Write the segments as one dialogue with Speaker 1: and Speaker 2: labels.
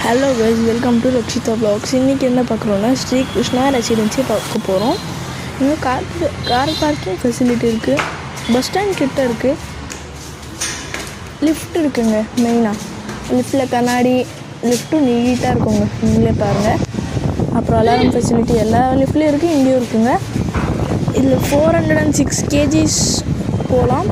Speaker 1: Hello guys, welcome to Rakshitha vlogs. இன்றைக்கி என்ன பார்க்குறோன்னா Sri Krishna residency பார்க்க போகிறோம். இன்னும் கார் பார்க்கிங் ஃபெசிலிட்டி இருக்குது, பஸ் ஸ்டாண்ட் கிட்ட இருக்குது, லிஃப்ட் இருக்குங்க. மெயினாக லிஃப்ட்டில் கண்ணாடி, லிஃப்ட்டும் நீட்டாக இருக்குங்க, நீங்களே பாருங்கள். அப்புறம் அலாரம் ஃபெசிலிட்டி எல்லா லிஃப்ட்லேயும் இருக்குது, இங்கேயும் இருக்குங்க. இதில் 406 kgs போகலாம்,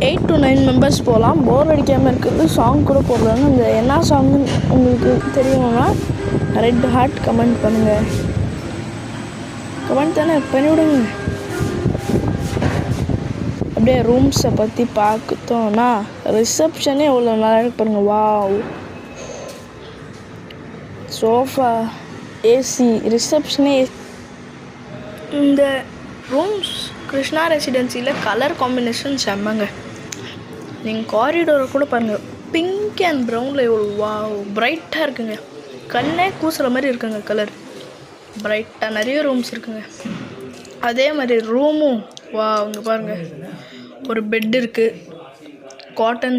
Speaker 1: 8 to 9 மெம்பர்ஸ் போகலாம். போர் அடிக்காமல் இருக்கிறது சாங் கூட போடுறாங்க. அந்த என்ன சாங்னு உங்களுக்கு தெரியணும்னா ரெட் ஹார்ட் கமெண்ட் பண்ணுங்கள். கமெண்ட் தானே பண்ணிவிடுங்க. அப்படியே ரூம்ஸை பற்றி பார்த்தோன்னா ரிசப்ஷனே எவ்வளோ நல்லா இருக்கு பாருங்கள். வாவ், சோஃபா, ஏசி, ரிசப்ஷனே. இந்த ரூம்ஸ் கிருஷ்ணா ரெசிடென்சியில் கலர் காம்பினேஷன் செம்மங்க. நீங்கள் காரிடோரை கூட பாருங்கள், பிங்க் அண்ட் ப்ரௌனில் எவ்வளோ வாவ் பிரைட்டாக இருக்குங்க. கண்ணே கூசுகிற மாதிரி இருக்குங்க கலர், பிரைட்டாக. நிறைய ரூம்ஸ் இருக்குங்க. அதே மாதிரி ரூமும் வா, இங்கே பாருங்கள், ஒரு பெட் இருக்குது, காட்டன்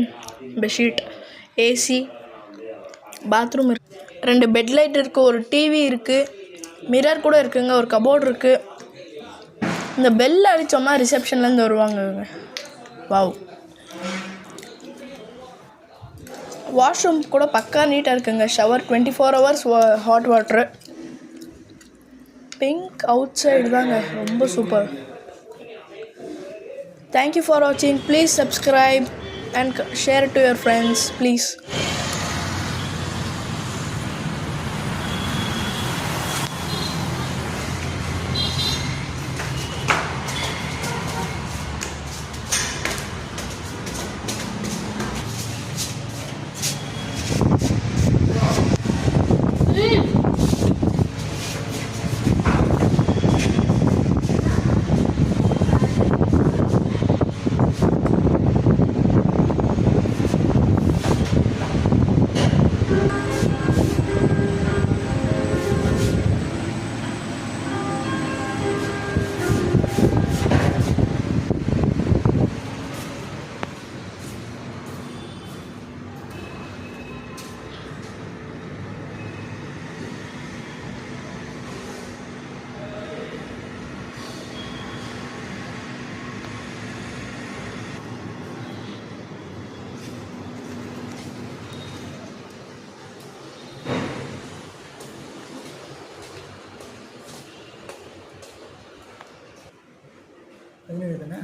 Speaker 1: பெட்ஷீட், ஏசி, பாத்ரூம் இருக்குது, 2 பெட் லைட் இருக்குது, ஒரு டிவி இருக்குது, மிரர் கூட இருக்குங்க, ஒரு கபோர்டு இருக்குது. இந்த பெல் அடித்தோம்னா ரிசப்ஷன்லேருந்து வருவாங்க. வாவ், வாஷ்ரூம் கூட பக்கா நீட்டாக இருக்குங்க. Shower 24 hours hot water. Pink out side தாங்க, ரொம்ப சூப்பர். தேங்க்யூ ஃபார் வாட்சிங். Please subscribe and share to your friends please.
Speaker 2: பதினேழு தானே.